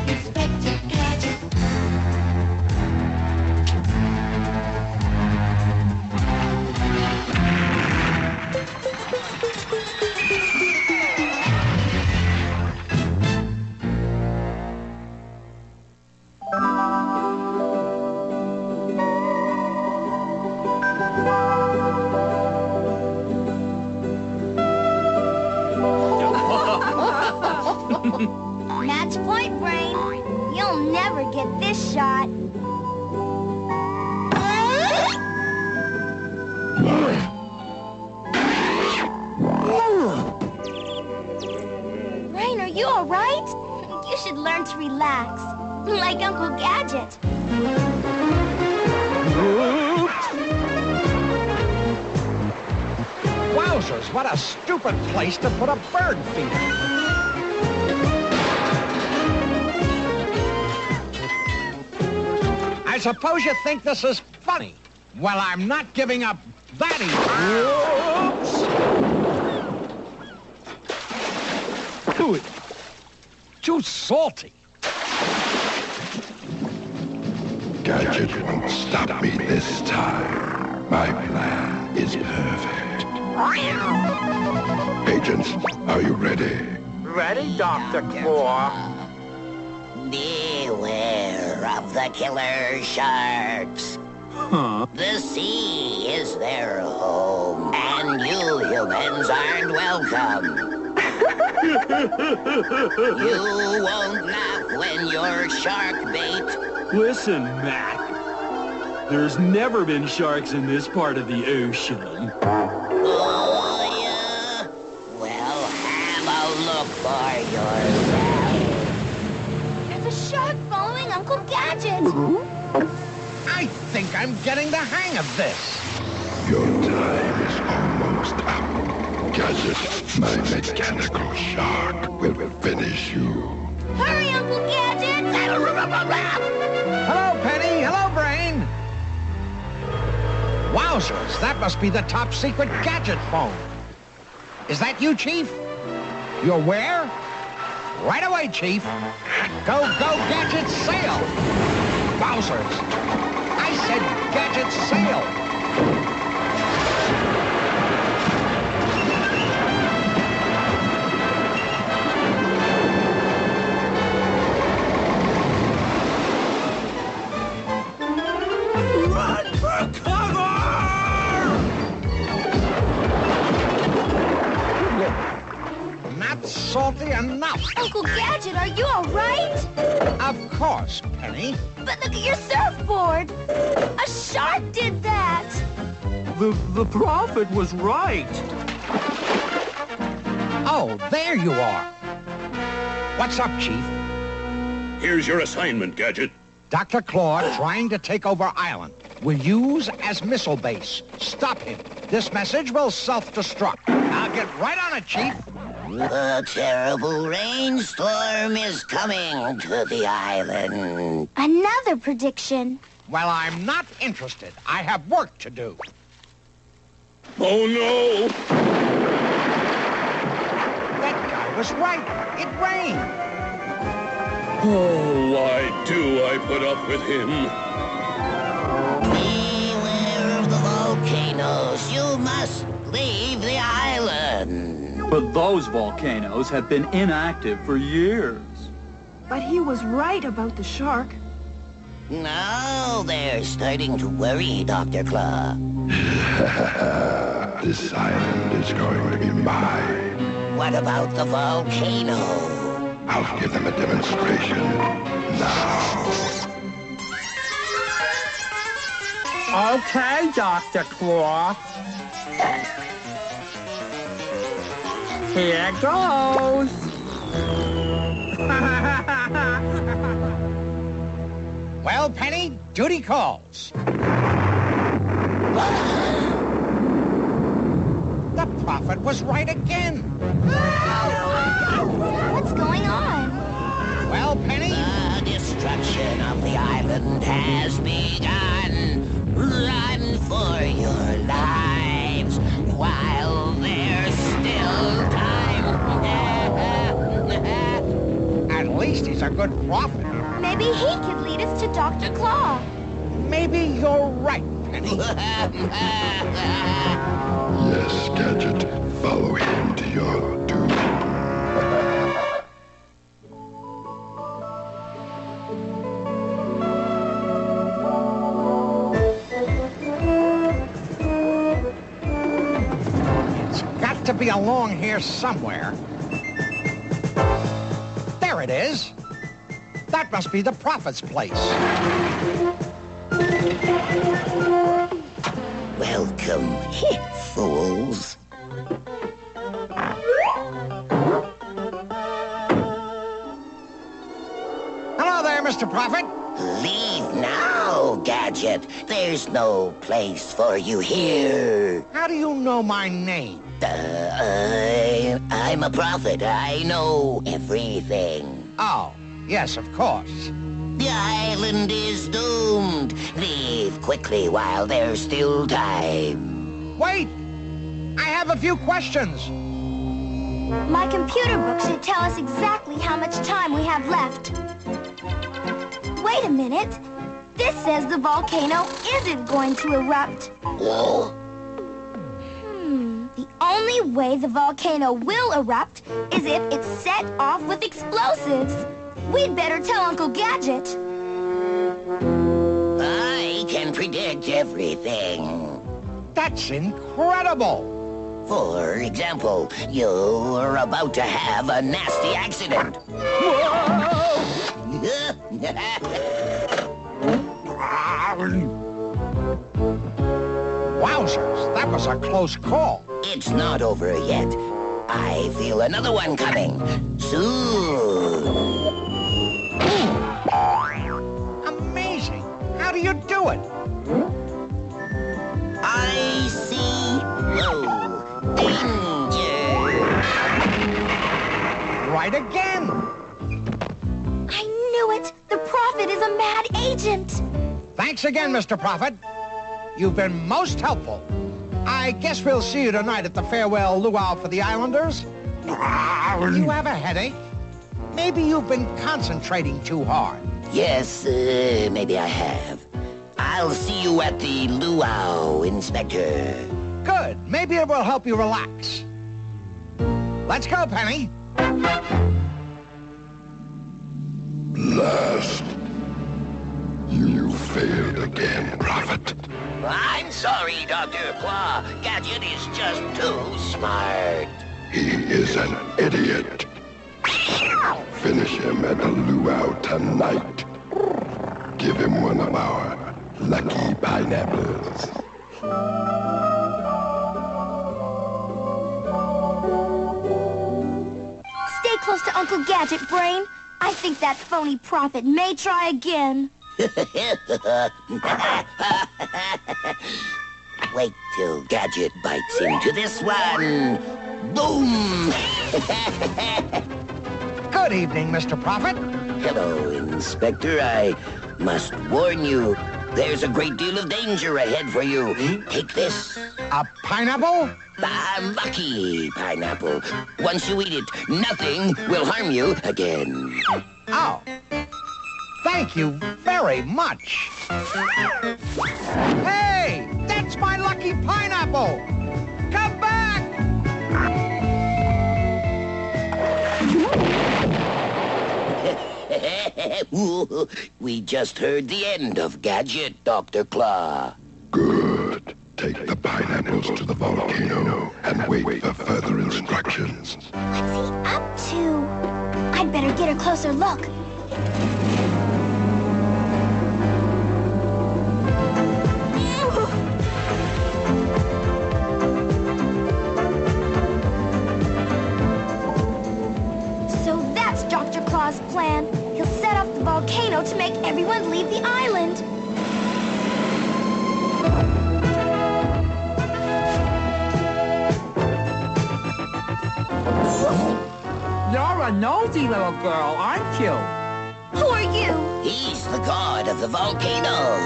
Inspector Gadget. Match point, Brain. You'll never get this shot. Brain, are you all right? You should learn to relax, like Uncle Gadget. Wowzers, what a stupid place to put a bird feeder. I suppose you think this is funny. Well, I'm not giving up that easy. Ooh, too salty. Gadget won't stop me this time. My plan is perfect. Agents, are you ready? Ready, Dr. Claw? Beware of the killer sharks. Huh? The sea is their home, and you humans aren't welcome. You won't laugh when you're shark bait. Listen, Mac. There's never been sharks in this part of the ocean. Oh, yeah? Well, have a look for yourself. There's a shark following Uncle Gadget. I think I'm getting the hang of this. Your time is almost up. Gadget, my mechanical shark will finish you. Hurry, Uncle Gadget! Hello, Penny. Hello, Brain. Wowzers, that must be the top secret Gadget phone. Is that you, Chief? You're where? Right away, Chief. Go, Gadget, sail! Wowzers! I said Gadget, sail! Run for cover! Not salty enough. Uncle Gadget, are you all right? Of course, Penny. But look at your surfboard. A shark did that. The prophet was right. Oh, there you are. What's up, Chief? Here's your assignment, Gadget. Dr. Claw trying to take over Island. Will use as missile base. Stop him. This message will self-destruct. I'll get right on it, Chief. A terrible rainstorm is coming to the island. Another prediction. Well, I'm not interested. I have work to do. Oh, no! That guy was right. It rained. Oh, why do I put up with him? Beware of the volcanoes. You must leave the island. But those volcanoes have been inactive for years. But he was right about the shark. Now they're starting to worry, Dr. Claw. This island is going to be mine. What about the volcano? I'll give them a demonstration now. Okay, Dr. Claw. Here goes. Well, Penny, duty calls. The prophet was right again. What's going on? Well, Penny, The destruction of the island has begun. Run for your lives while there's still time. least he's a good prophet. Maybe he could lead us to Dr. Claw. Maybe you're right, Penny. Yes, Gadget. Follow him to your doom. It's got to be along here somewhere. There it is. That must be the prophet's place. Welcome, fools. Hello there, Mr. Prophet. Leave now, Gadget. There's no place for you here. How do you know my name? I'm a prophet. I know everything. Oh, yes, of course. The island is doomed. Leave quickly while there's still time. Wait! I have a few questions. My computer book should tell us exactly how much time we have left. Wait a minute. This says the volcano isn't going to erupt. Oh, The only way the volcano will erupt is if it's set off with explosives. We'd better tell Uncle Gadget. I can predict everything. That's incredible. For example, you're about to have a nasty accident. Wowzers, that was a close call. It's not over yet. I feel another one coming soon. Amazing. How do you do it? I see no danger. Right again. I knew it. The prophet is a mad agent. Thanks again, Mr. Prophet. You've been most helpful. I guess we'll see you tonight at the farewell luau for the islanders. You have a headache? Maybe you've been concentrating too hard. Yes, maybe I have. I'll see you at the luau, Inspector. Good. Maybe it will help you relax. Let's go, Penny. Last. You failed again, Prophet. I'm sorry, Dr. Claw. Gadget is just too smart. He is an idiot. Finish him at the luau tonight. Give him one of our lucky pineapples. Stay close to Uncle Gadget, Brain. I think that phony prophet may try again. Wait till Gadget bites into this one. Boom! Good evening, Mr. Prophet. Hello, Inspector. I must warn you, there's a great deal of danger ahead for you. Take this. A pineapple? A lucky pineapple. Once you eat it, nothing will harm you again. Oh. Thank you very much. Hey, that's my lucky pineapple. Come back. We just heard the end of Gadget, Dr. Claw. Good. Take the pineapples to the volcano and wait for further instructions. What's he up to? I'd better get a closer look. So that's Dr. Claw's plan. He'll set off the volcano to make everyone leave the island. You're a nosy little girl, aren't you? Who are you? He's the god of the volcano.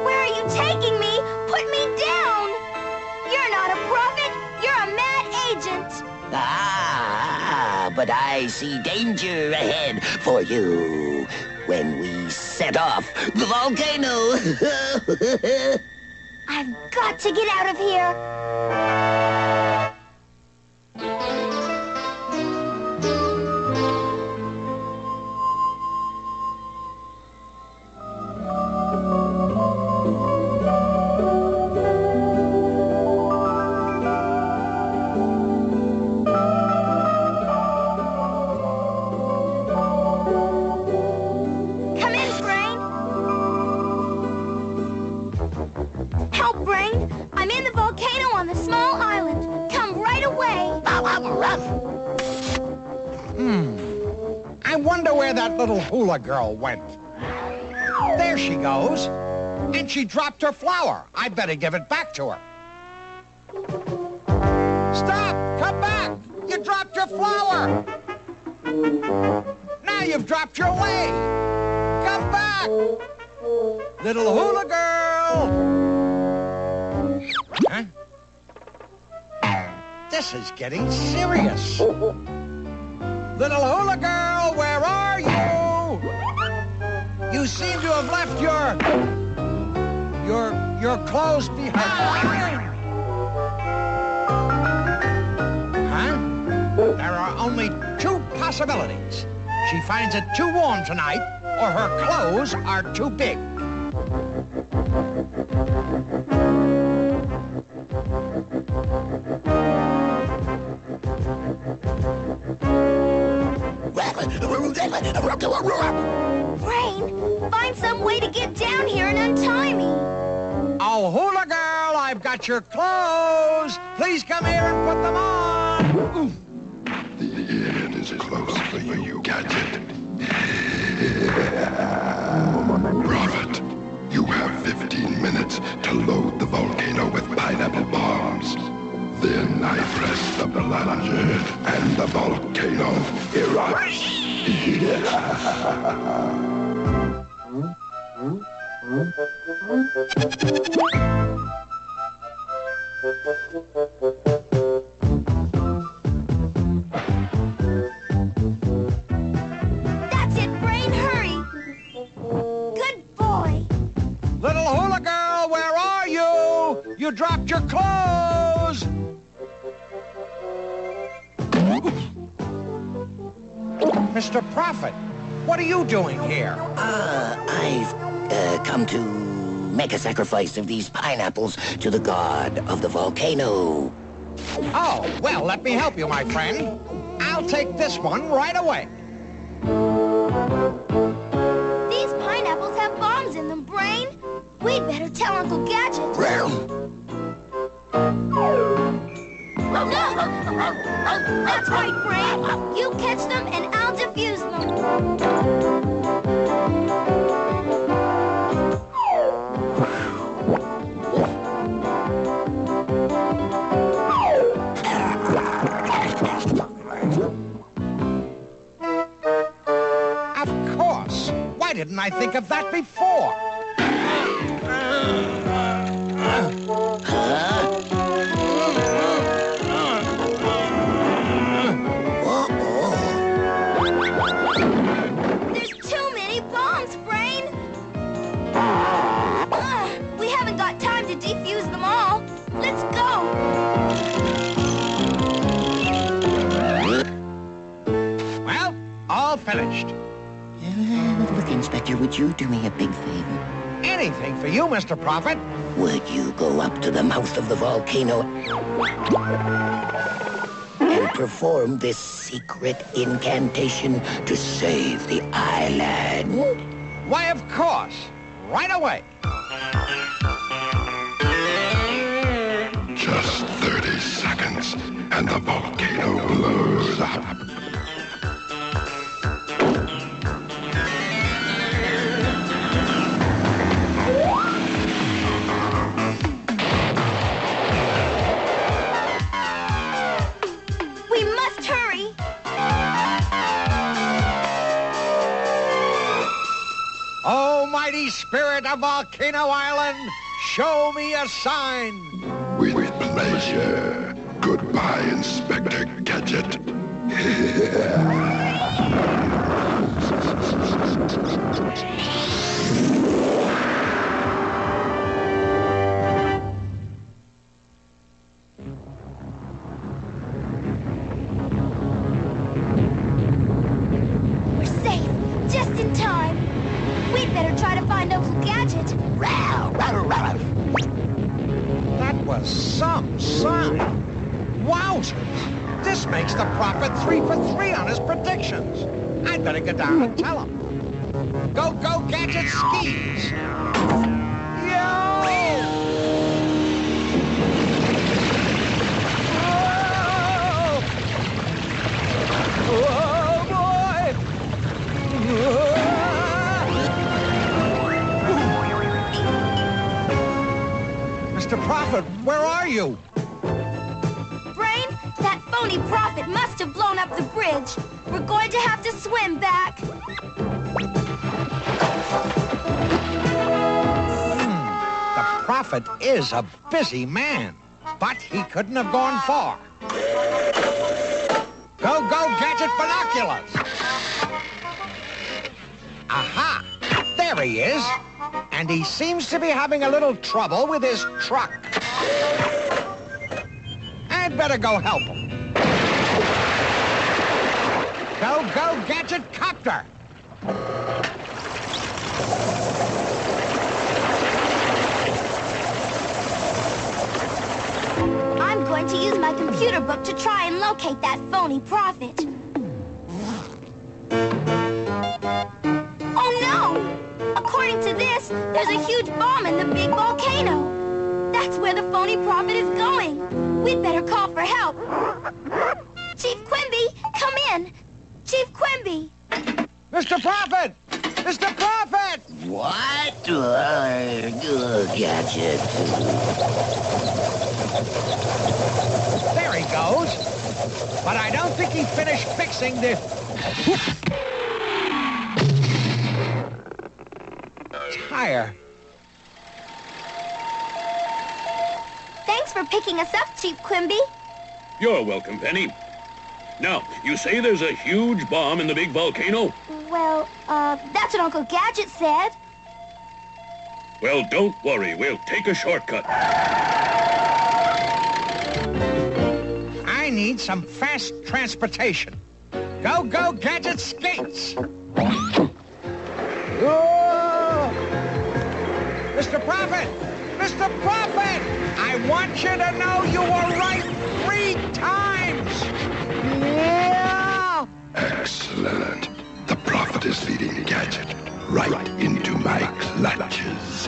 Where are you taking me? Put me down! You're not a prophet, you're a mad agent. but I see danger ahead for you when we set off the volcano. I've got to get out of here. Come in, Brain. Help, Brain. I'm in the volcano on the small island. Come right away. I wonder where that little hula girl went. There she goes. And she dropped her flower. I'd better give it back to her. Stop! Come back! You dropped your flower! Now you've dropped your way! Come back! Little hula girl! Huh? This is getting serious. Little hula girl, where are you? You seem to have left your clothes behind. Huh? There are only two possibilities. She finds it too warm tonight, or her clothes are too big. Brain, find some way to get down here and untie me. Oh, hula girl, I've got your clothes. Please come here and put them on. Oof. The end is close for you, Gadget. Prophet, you have 15 minutes to load the volcano with pineapple bombs. Then I press the plunger and the volcano erupts. That's it, Brain, hurry. Good boy. Little hula girl, where are you? You dropped your clothes. Mr. Prophet, what are you doing here? I've come to make a sacrifice of these pineapples to the god of the volcano. Oh, well, let me help you, my friend. I'll take this one right away. These pineapples have bombs in them, Brain. We'd better tell Uncle Gadget. That's right, Brain. You catch them and I'll defuse them. Of course. Why didn't I think of that before? There's too many bombs, Brain. We haven't got time to defuse them all. Let's go. Well, all finished. Look, Inspector, would you do me a big favor? Anything for you, Mr. Prophet. Would you go up to the mouth of the volcano and perform this secret incantation to save the island? Why, of course. Right away. Just 30 seconds, and the volcano blows up. We must hurry. Oh, mighty spirit of Volcano Island, show me a sign. With pleasure. Goodbye, Inspector Gadget. We're safe, just in time. We'd better try to find Uncle Gadget. That was some sign. Wowzers! This makes the prophet 3 for 3 on his predictions. I'd better get down and tell him. Go, go, Gadget skis! Yo! Whoa! Oh, boy! Mr. Prophet, where are you? Brain, that phony prophet must have blown up the bridge. We're going to have to swim back. The prophet is a busy man, but he couldn't have gone far. Go, go, Gadget binoculars! Aha! There he is. And he seems to be having a little trouble with his truck. I'd better go help him. Go, go, Gadget copter! I'm going to use my computer book to try and locate that phony prophet. Oh, no! According to this, there's a huge bomb in the big volcano. That's where the phony prophet is going. We'd better call for help. Chief Quimby, come in. Chief Quimby. Mr. Prophet! Mr. Prophet! What? Gadget. There he goes. But I don't think he finished fixing the... tire. Thanks for picking us up, Chief Quimby. You're welcome, Penny. Now, you say there's a huge bomb in the big volcano? Well, that's what Uncle Gadget said. Well, don't worry. We'll take a shortcut. I need some fast transportation. Go, go, Gadget skates! Whoa! Mr. Prophet! Mr. Prophet! I want you to know you were right 3 times! Yeah! Excellent. The prophet is leading Gadget right into my clutches.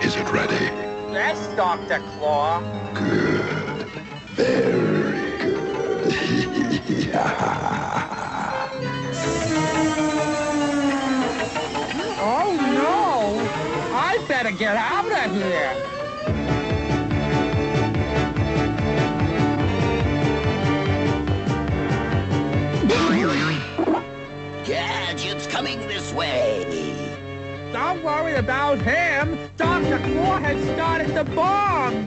Is it ready? Yes, Dr. Claw. Good. Very good. Oh, no! I better get out of here. Gadget's coming this way. Don't worry about him. Dr. Claw has started the bomb.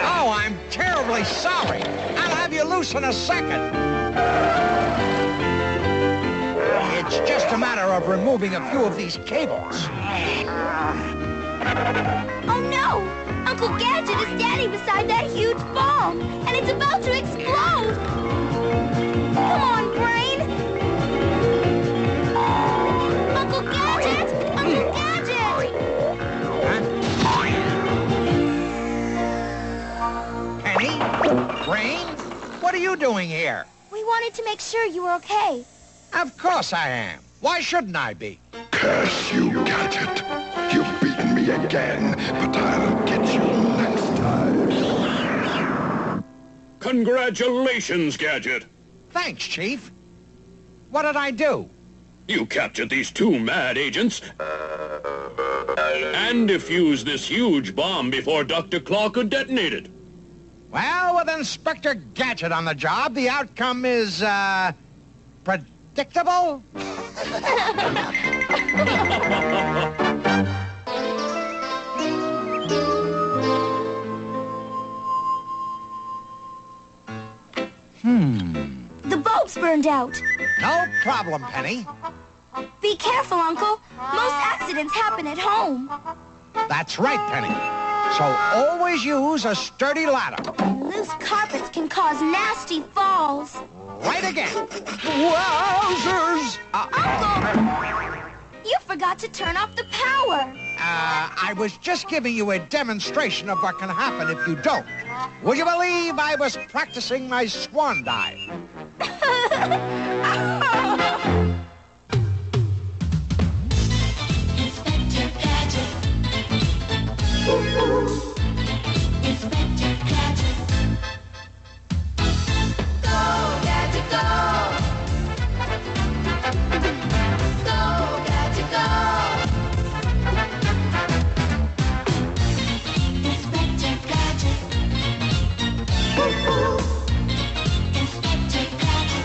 Oh, I'm terribly sorry. I'll have you loose in a second. It's just a matter of removing a few of these cables. Oh, no! Uncle Gadget is standing beside that huge bomb, and it's about to explode! Come on, Brain! Uncle Gadget! Uncle Gadget! Penny? Brain? What are you doing here? We wanted to make sure you were okay. Of course I am. Why shouldn't I be? Curse you, Gadget. You've beaten me again, but I'll get you next time. Congratulations, Gadget. Thanks, Chief. What did I do? You captured these 2 mad agents and defused this huge bomb before Dr. Claw could detonate it. Well, with Inspector Gadget on the job, the outcome is, predictable? The bulb's burned out. No problem, Penny. Be careful, Uncle. Most accidents happen at home. That's right, Penny. So always use a sturdy ladder. Loose carpets can cause nasty falls. Right again. Wowzers! Uncle! You forgot to turn off the power. I was just giving you a demonstration of what can happen if you don't. Would you believe I was practicing my swan dive? Inspector Gadget. Inspector Gadget. Go, Gadget, go. Go, Gadget, go. Inspector Gadget. Inspector Gadget.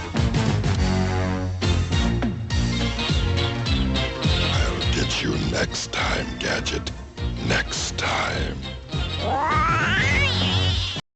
I'll get you next time, Gadget. Next time.